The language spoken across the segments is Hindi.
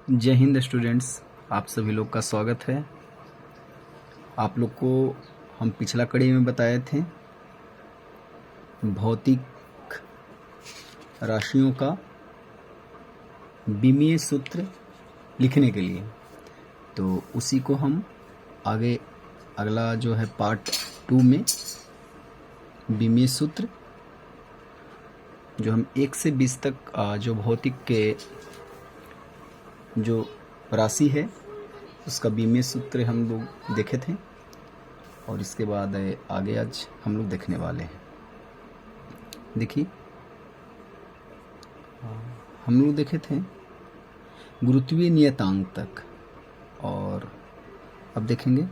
जय हिंद स्टूडेंट्स, आप सभी लोग का स्वागत है। आप लोग को हम पिछला कड़ी में बताए थे भौतिक राशियों का बीमीय सूत्र लिखने के लिए, तो उसी को हम आगे अगला जो है पार्ट 2 में बीमीय सूत्र जो हम 1 से 20 तक जो भौतिक के जो राशि है उसका बीमीय सूत्र हम लोग देखे थे, और इसके बाद आगे आज हम लोग देखने वाले हैं। देखिए, हम लोग देखे थे गुरुत्वीय नियतांक तक, और अब देखेंगे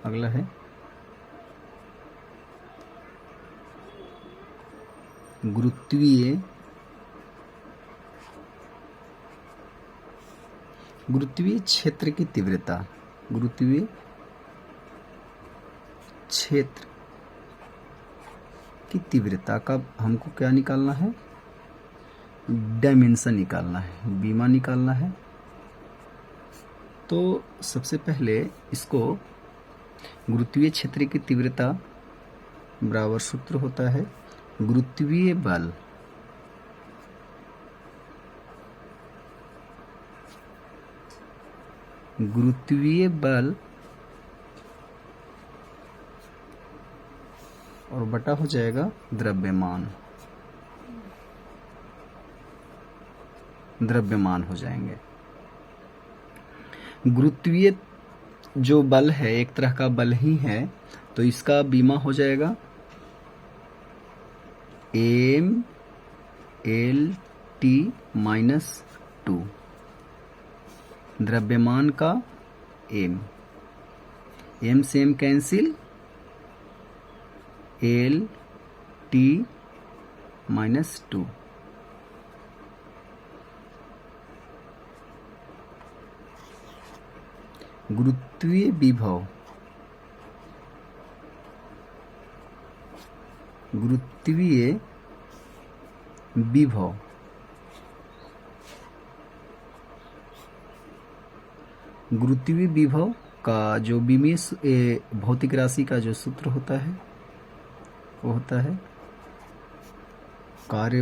अगला है गुरुत्वीय क्षेत्र की तीव्रता। गुरुत्वीय क्षेत्र की तीव्रता का हमको क्या निकालना है? डायमेंशन निकालना है, बीमा निकालना है। तो सबसे पहले इसको गुरुत्वीय क्षेत्र की तीव्रता बराबर सूत्र होता है गुरुत्वीय बल और बटा हो जाएगा द्रव्यमान हो जाएंगे। गुरुत्वीय जो बल है एक तरह का बल ही है, तो इसका बीमा हो जाएगा m(L)T-2, द्रव्यमान का m से m कैंसिल, L(T-2). गुरुत्वीय विभव का जो बीमीय भौतिक राशि का जो सूत्र होता है वो होता है कार्य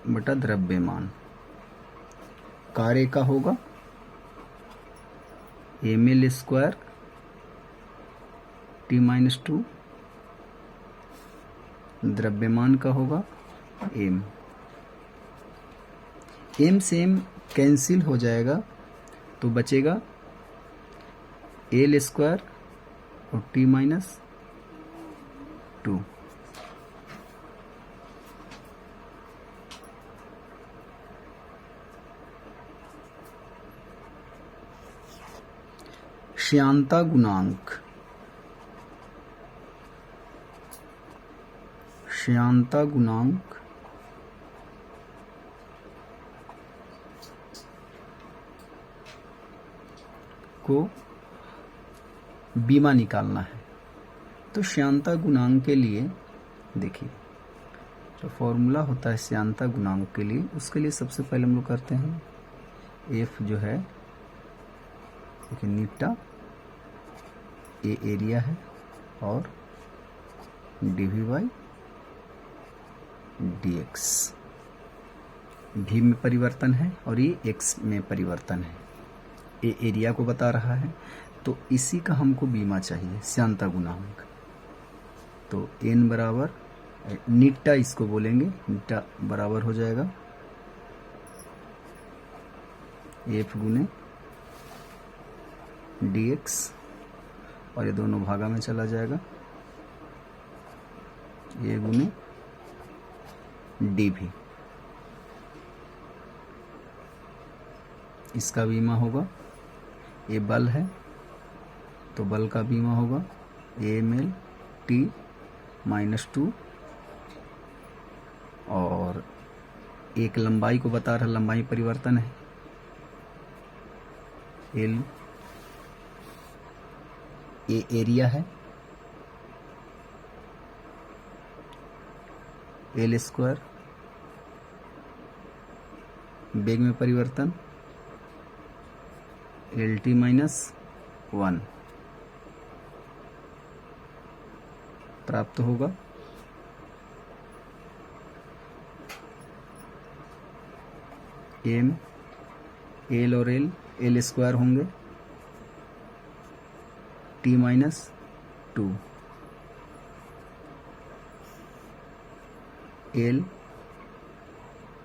बटा द्रव्यमान। कार्य का होगा mL² T-2, द्रव्यमान का होगा m से m कैंसिल हो जाएगा, तो बचेगा L² और T-2। श्यानता गुणांक को बीमा निकालना है। तो श्यानता गुणांक के लिए देखिए, जो फॉर्मूला होता है श्यानता गुणांक के लिए, उसके लिए सबसे पहले हम लोग करते हैं F जो है देखिए नीटा, ए एरिया है और dV/dx भी में परिवर्तन है और ये x में परिवर्तन है। ए एरिया को बता रहा है, तो इसी का हमको बीमा चाहिए, श्यानता गुणांक। तो n बराबर नीटा इसको बोलेंगे, नीटा बराबर हो जाएगा F गुने dx, और ये दोनों भागा में चला जाएगा, ये गुने dV। इसका बीमा होगा, ये बल है तो बल का बीमा होगा mL(T-2), और एक लंबाई को बता रहा, लंबाई परिवर्तन है L, ये एरिया है एल स्क्वायर, वेग में परिवर्तन एल टी माइनस 1 प्राप्त होगा। एम, एल और एल स्क्वायर होंगे टी माइनस 2, एल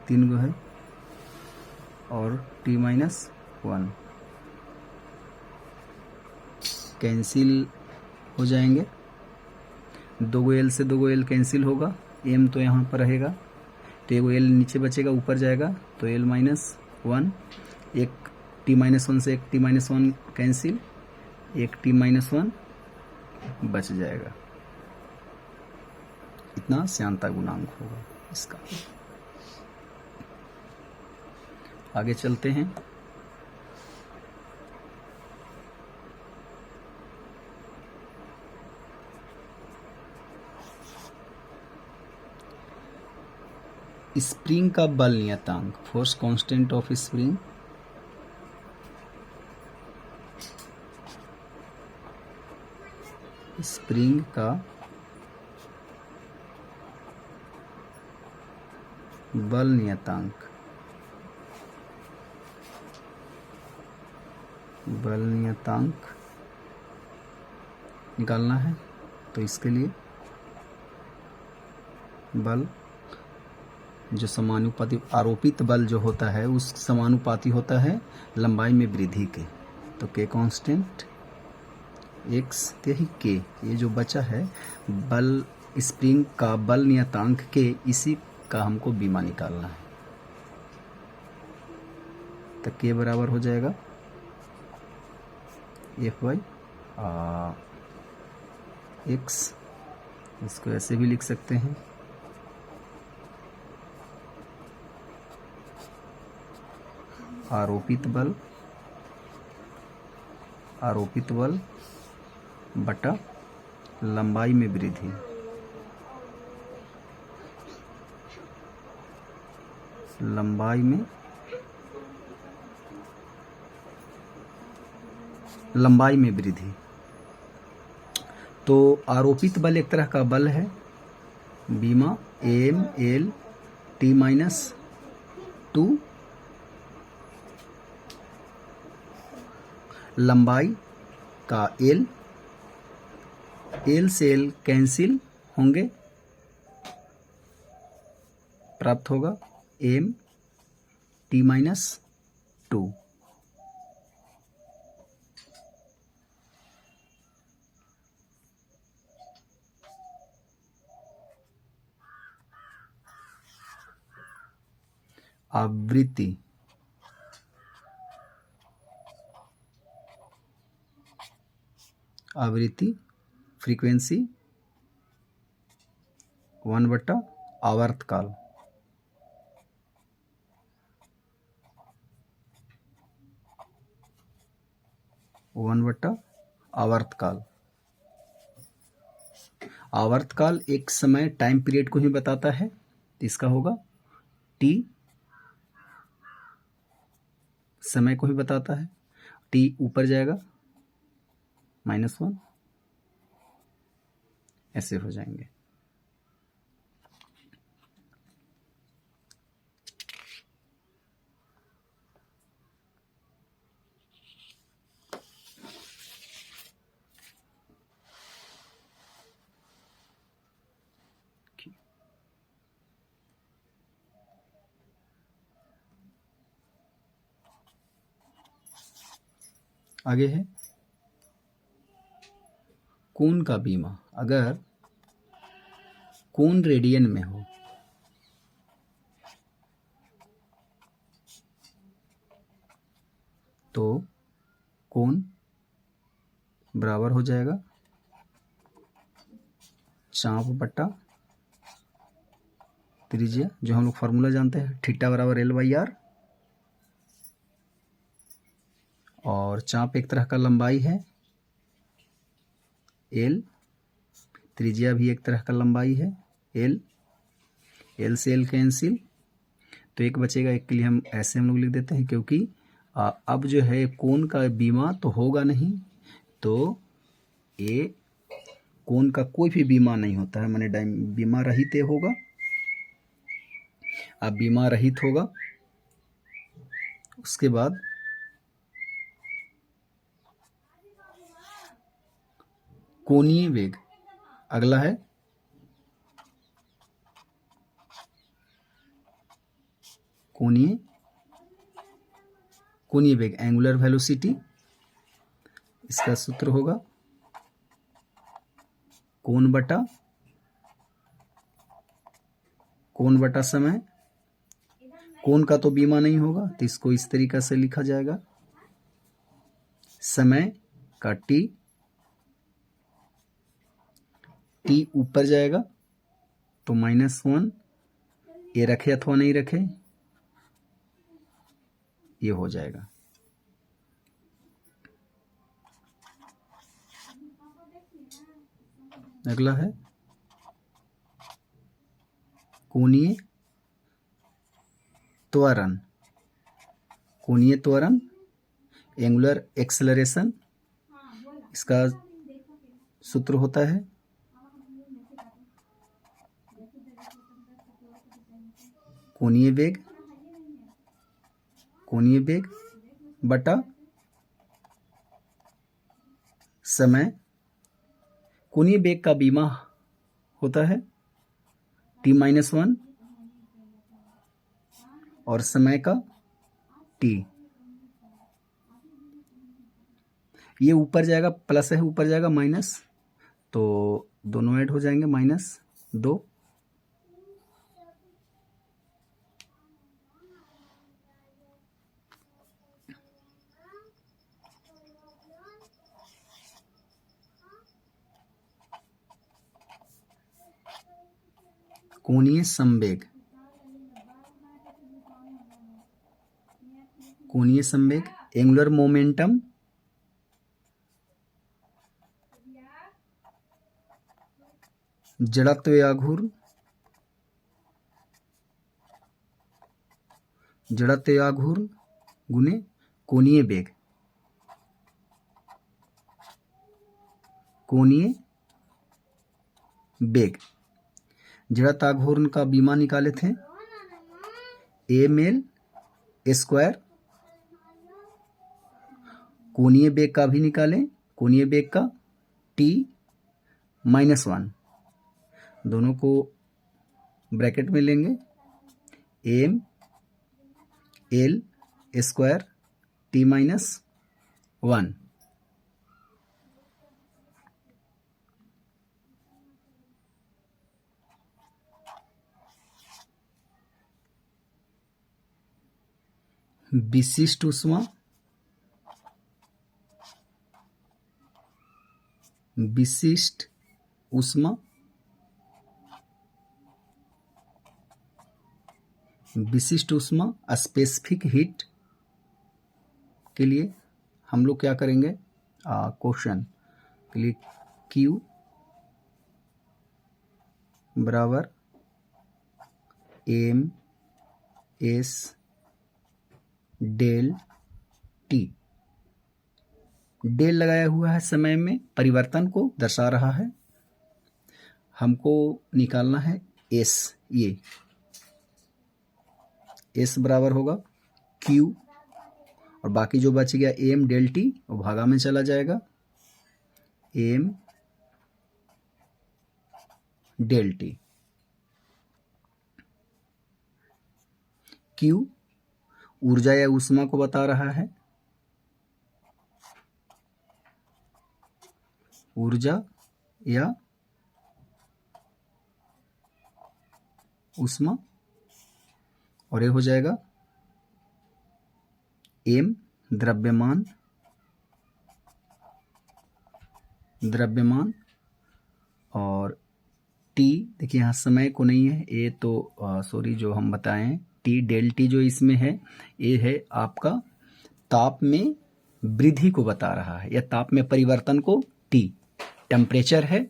3 गो है और टी माइनस 1 कैंसिल हो जाएंगे। 2 गो एल से 2 गो एल कैंसिल होगा, एम तो यहाँ पर रहेगा तो एगो एल नीचे बचेगा, ऊपर जाएगा तो एल माइनस 1, एक टी माइनस 1 से एक टी माइनस 1 कैंसिल, एक टी माइनस 1 बच जाएगा। इतना श्यानता गुणांक होगा इसका। आगे चलते हैं। स्प्रिंग का बल नियतांक, force constant of spring, spring का बल नियतांक, बल नियतांक निकालना है। तो इसके लिए बल जो समानुपाती, आरोपित बल जो होता है उस समानुपाती होता है लंबाई में वृद्धि के। तो के कांस्टेंट एक्स के ही के, ये जो बचा है बल, स्प्रिंग का बल नियतांक के, इसी का हमको बीमा निकालना है। तो के बराबर हो जाएगा एफ वाई एक्स, इसको ऐसे भी लिख सकते हैं आरोपित बल बटा लंबाई में वृद्धि, लंबाई में वृद्धि। तो आरोपित बल एक तरह का बल है, बीमा एम एल टी माइनस 2, लंबाई का एल, एल से एल कैंसिल होंगे, प्राप्त होगा एम टी माइनस 2। आवृत्ति, फ्रीक्वेंसी 1 बटा आवर्तकाल, आवर्तकाल एक समय टाइम पीरियड को ही बताता है। इसका होगा टी, समय को ही बताता है। टी ऊपर जाएगा -1, ऐसे हो जाएंगे। आगे है कोण का बीमा। अगर कोण रेडियन में हो तो कोण बराबर हो जाएगा चाप बटा त्रिज्या, जो हम लोग फार्मूला जानते हैं, थीटा बराबर L/R। और चाप एक तरह का लंबाई है L, त्रिज्या भी एक तरह का लंबाई है L। एल से एल कैंसिल, तो एक बचेगा। एक के लिए हम ऐसे हम लोग लिख देते हैं, क्योंकि अब जो है कोण का बीमा तो होगा नहीं, तो ये कोण का कोई भी बीमा नहीं होता है, माने बीमा रहित होगा। अब बीमा रहित होगा, उसके बाद कोणीय वेग अगला है। कोणीय वेग एंगुलर वेलोसिटी, इसका सूत्र होगा कोण बटा समय। कोण का तो बीमा नहीं होगा, तो इसको इस तरीका से लिखा जाएगा, समय का टी ऊपर जाएगा तो -1, ये रखे अथवा नहीं रखे, ये हो जाएगा। अगला है कोणीय त्वरण एंगुलर एक्सेलरेशन, इसका सूत्र होता है कोणीय वेग बटा समय। कोणीय वेग का बीमा होता है t-1 और समय का t। ये ऊपर जाएगा, प्लस है, ऊपर जाएगा माइनस, तो दोनों ऐड हो जाएंगे, -2। कोणीय संवेग एंगुलर मोमेंटम जड़त्व आघूर्ण गुने कोणीय वेग। जड़त्व आघूर्ण का बीमा निकाले थे ml स्क्वायर। कोणीय वेग का भी निकालें, कोणीय वेग का t-1, दोनों को ब्रैकेट में लेंगे, ml स्क्वायर t-1। विशिष्ट ऊष्मा स्पेसिफिक हीट के लिए हम लोग क्या करेंगे, क्वेश्चन के लिए Q बराबर m s delta T. Delta लगाया हुआ है, समय में परिवर्तन को दर्शा रहा है। हमको निकालना है एस, ये एस बराबर होगा Q और बाकी जो बच गया एम डेल टी वो भागा में चला जाएगा, एम डेल टी। Q ऊर्जा या ऊष्मा को बता रहा है, ऊर्जा या ऊष्मा, और ये हो जाएगा m द्रव्यमान और t, देखिए यहाँ समय को नहीं है, ये तो सॉरी जो हम बताएं टी डेल टी जो इसमें है, ये है आपका ताप में वृद्धि को बता रहा है, या ताप में परिवर्तन को टी टेम्परेचर है,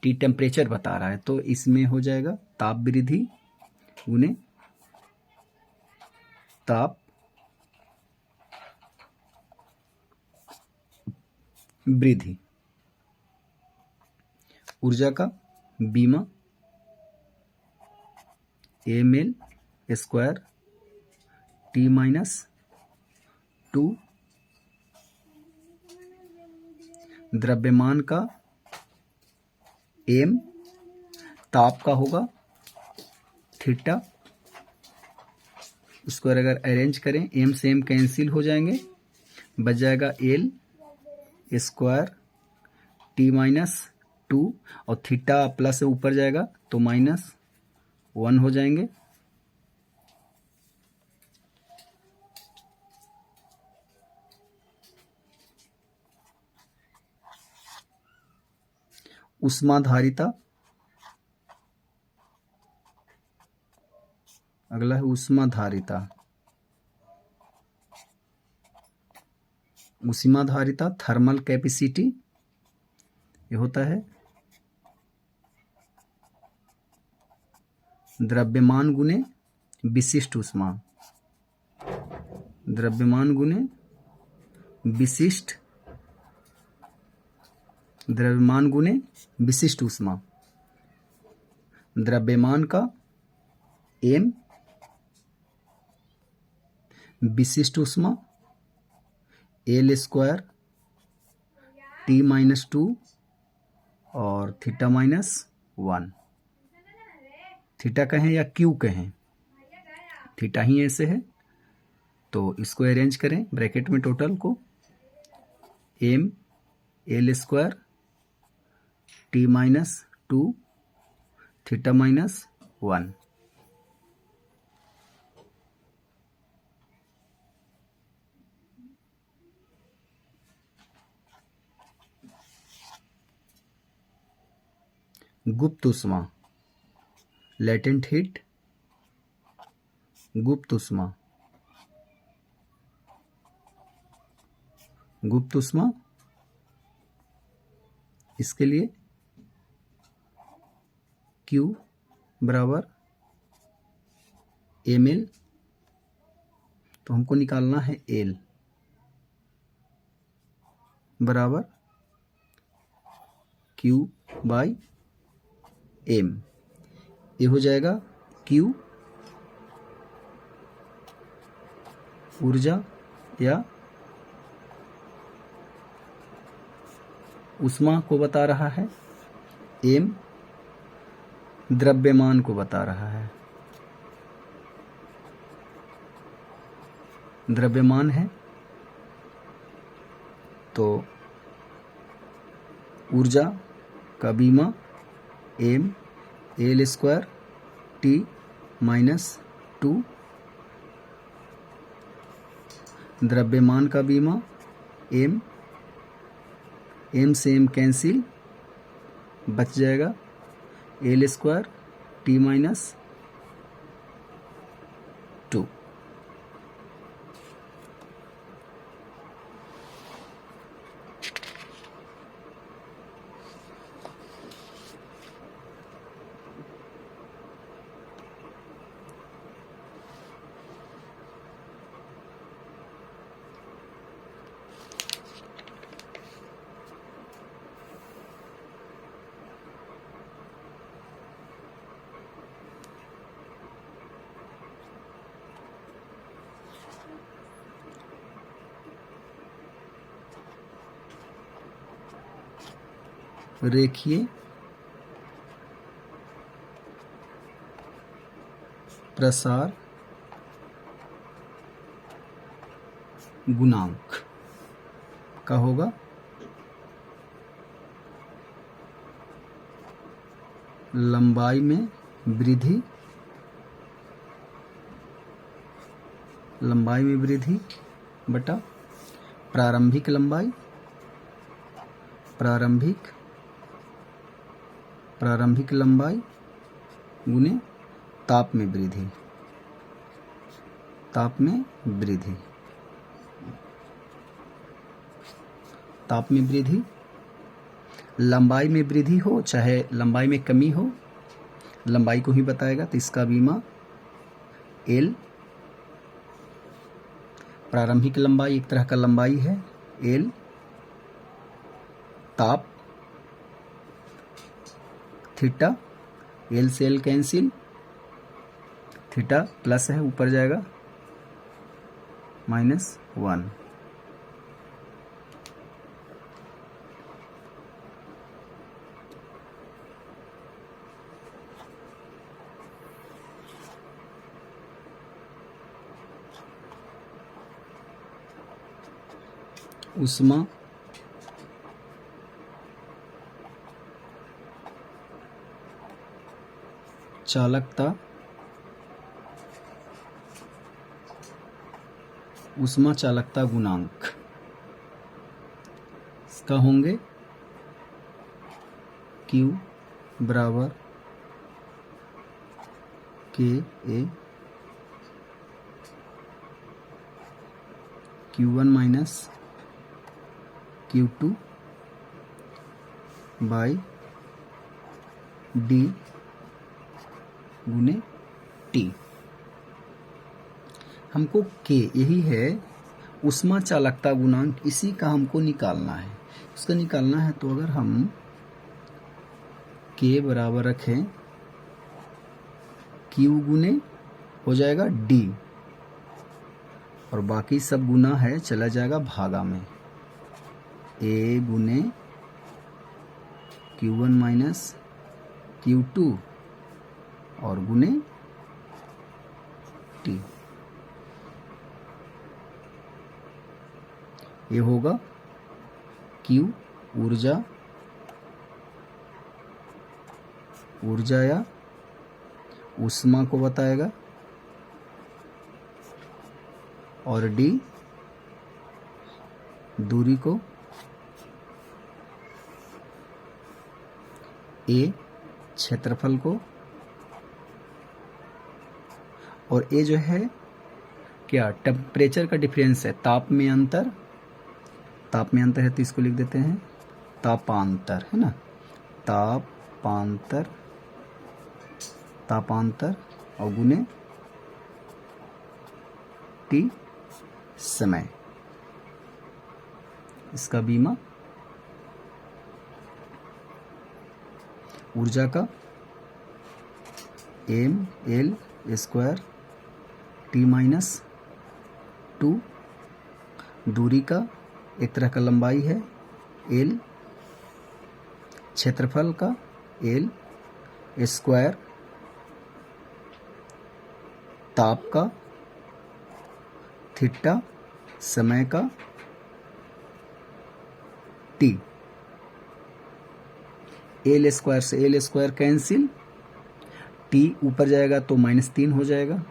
टी टेम्परेचर बता रहा है, तो इसमें हो जाएगा ताप वृद्धि गुने ताप वृद्धि। ऊर्जा का बीमा ml स्क्वायर T माइनस 2। द्रव्यमान का m, ताप का होगा थीटा। इसको अगर अरेंज करें, m से m कैंसिल हो जाएंगे, बच जाएगा l स्क्वायर T माइनस 2 और थीटा प्लस से ऊपर जाएगा तो -1 हो जाएंगे। ऊष्माधारिता, अगला है ऊष्माधारिता। ऊष्माधारिता थर्मल कैपेसिटी, ये होता है द्रव्यमान गुने विशिष्ट ऊष्मा। द्रव्यमान गुने विशिष्ट, द्रव्यमान गुने विशिष्ट ऊष्मा। द्रव्यमान का m, विशिष्ट ऊष्मा l स्क्वायर T माइनस 2 और थीटा -1। थीटा कहें या क्यू कहें, थीटा ही ऐसे है तो इसको अरेंज करें ब्रैकेट में टोटल को, m l square T minus 2 theta -1। गुप्त ऊष्मा, लेटेंट हीट, गुप्त ऊष्मा। गुप्त ऊष्मा, इसके लिए Q बराबर ml, तो हमको निकालना है L बराबर Q बाई M। ये हो जाएगा Q ऊर्जा या ऊष्मा को बता रहा है, M द्रव्यमान को बता रहा है। द्रव्यमान है तो ऊर्जा का बीमा m l square T minus 2। द्रव्यमान का बीमा m से m कैंसिल, बच जाएगा l स्क्वायर T माइनस 2। रेखीय प्रसार गुणांक का होगा लंबाई में वृद्धि, लंबाई में वृद्धि बटा प्रारंभिक लंबाई, प्रारंभिक लंबाई गुने ताप में वृद्धि, ताप में वृद्धि। ताप में वृद्धि, लंबाई में वृद्धि हो चाहे लंबाई में कमी हो, लंबाई को ही बताएगा, तो इसका बीमा एल प्रारंभिक लंबाई एक तरह का लंबाई है, एल ताप, थीटा, एल से एल कैंसिल, थीटा प्लस है ऊपर जाएगा -1। ऊष्मा चालकता, ऊष्मा चालकता गुणांक इसका होंगे Q बराबर KA Q1 minus Q2 by D गुने T। हमको K यही है ऊष्मा चालकता गुणांक, इसी का हमको निकालना है। उसका निकालना है तो अगर हम K बराबर रखें Q गुने हो जाएगा D और बाकी सब गुना है चला जाएगा भागा में, A गुने Q1 माइनस Q2 और गुने T। ये होगा Q ऊर्जा या ऊष्मा को बताएगा और D दूरी को, A क्षेत्रफल को और A जो है क्या टेम्परेचर का डिफरेंस है, ताप में अंतर है तो इसको लिख देते हैं तापांतर, है ना, तापांतर और गुने T समय, इसका बीमा ऊर्जा का mL स्क्वायर T माइनस 2, दूरी का एक तरह का लंबाई है L, क्षेत्रफल का L स्क्वायर, ताप का थीटा, समय का T। L स्क्वायर से L स्क्वायर कैंसिल, T ऊपर जाएगा तो -3 हो जाएगा,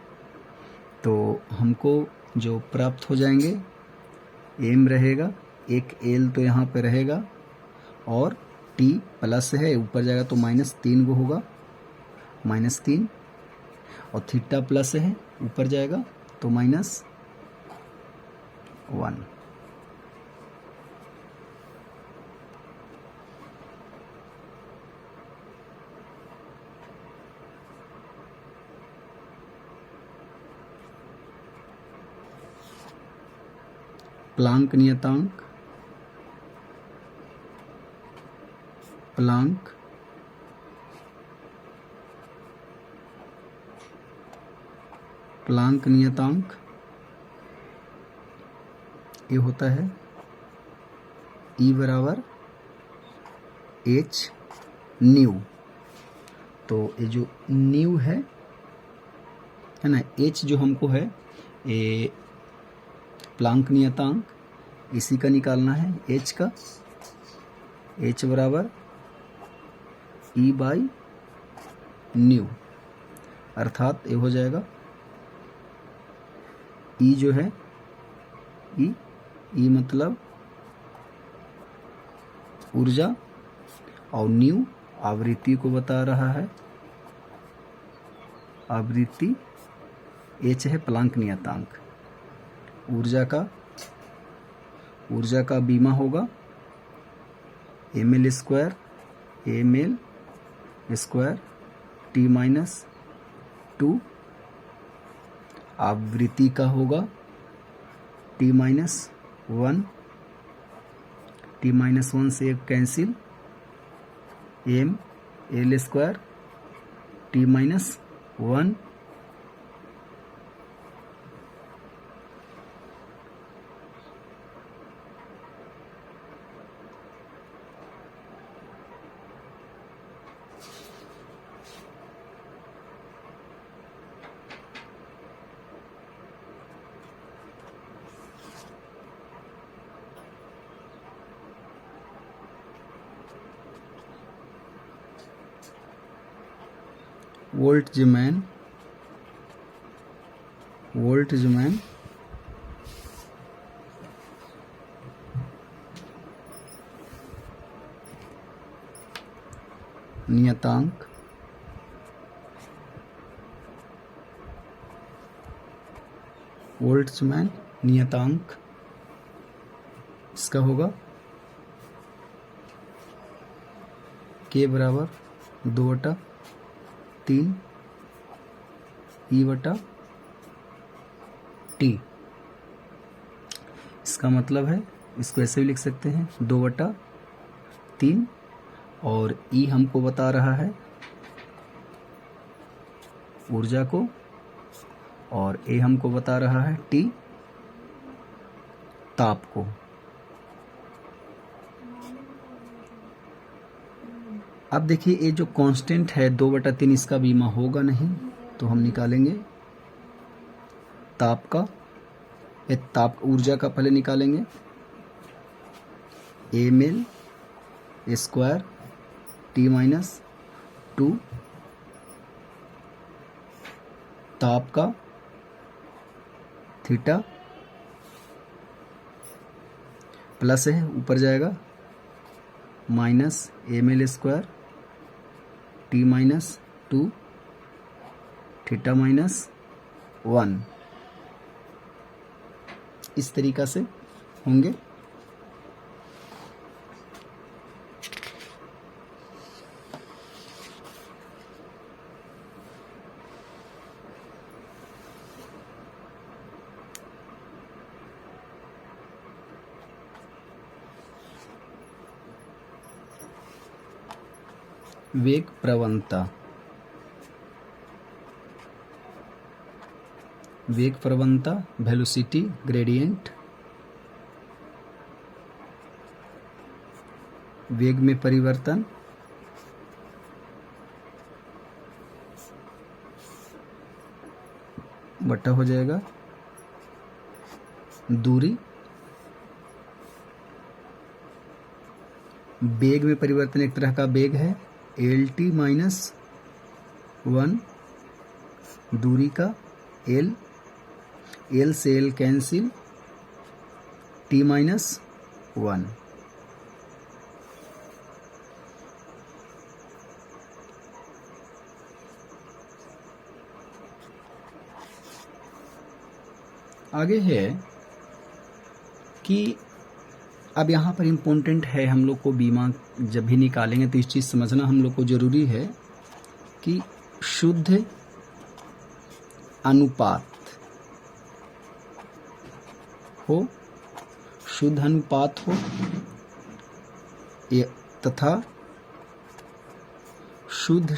तो हमको जो प्राप्त हो जाएंगे m रहेगा, एक L तो यहाँ पे रहेगा और T प्लस है ऊपर जाएगा तो -3 को होगा, -3 और थीटा प्लस है ऊपर जाएगा तो -1। प्लांक नियतांक, प्लांक नियतांक ये होता है E बराबर H न्यू। तो ये जो न्यू है ना, H जो हमको है ये प्लांक नियतांक, इसी का निकालना है H का, H बराबर E बाई न्यू, अर्थात ये हो जाएगा E जो है E मतलब ऊर्जा और न्यू आवृत्ति को बता रहा है, आवृत्ति, H है प्लांक नियतांक, ऊर्जा का बीमा होगा ml स्क्वायर T माइनस 2 आवृत्ति का होगा t-1, t-1 से एक cancel, m l square t-1 वोल्टजमैन नियतांक वोल्टजमैन नियतांक इसका होगा k बराबर 2/3 E/T। इसका मतलब है, इसको ऐसे भी लिख सकते हैं 2/3, और E हमको बता रहा है ऊर्जा को, और A हमको बता रहा है T ताप को। अब देखिए ये जो कांस्टेंट है 2/3, इसका बीमा होगा नहीं, तो हम निकालेंगे ताप का, ताप ऊर्जा का पहले निकालेंगे, ml स्क्वायर t-2 ताप का थीटा प्लस है ऊपर जाएगा minus ml square t-2 theta -1, इस तरीका से होंगे। वेग प्रवणता वेलोसिटी ग्रेडियंट, वेग में परिवर्तन बटा हो जाएगा दूरी, वेग में परिवर्तन एक तरह का वेग है LT-1, दूरी का L से L कैंसिल t-1। आगे है कि अब यहाँ पर इम्पोर्टेंट है, हम लोग को बीमा जब भी निकालेंगे तो इस चीज़ समझना हम लोग को ज़रूरी है कि शुद्ध अनुपात हो, तथा शुद्ध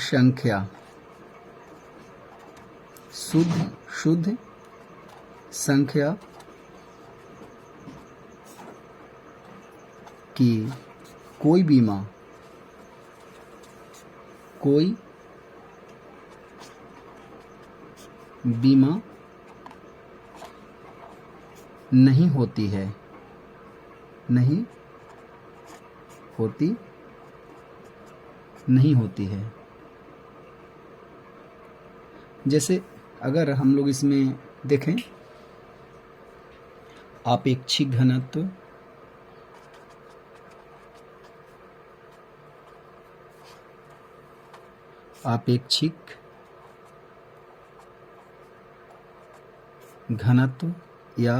संख्या कि कोई बीमा नहीं होती है। जैसे अगर हम लोग इसमें देखें, आपेक्षिक घनत्व, या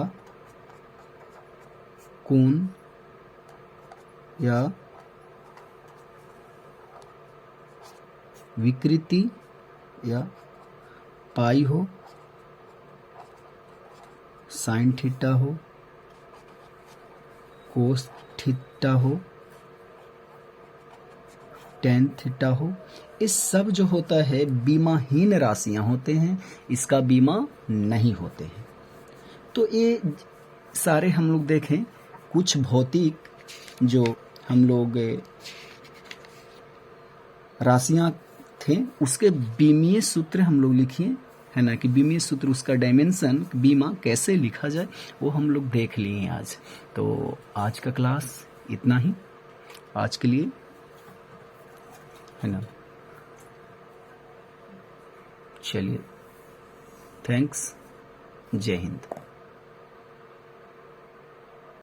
कोण या विकृति या पाई हो, साइन थीटा हो, कोस थीटा हो, टेन थीटा हो, इस सब जो होता है बीमाहीन राशियां होते हैं, इसका बीमा नहीं होते हैं। तो ये सारे हम लोग देखें, कुछ भौतिक जो हम लोग राशियां थे उसके बीमीय सूत्र हम लोग लिखिए, है ना, कि बीमीय सूत्र उसका डायमेंशन बीमा कैसे लिखा जाए वो हम लोग देख लिए हैं आज। तो आज का क्लास इतना ही आज के लिए, है ना। चलिए, थैंक्स, जय हिंद।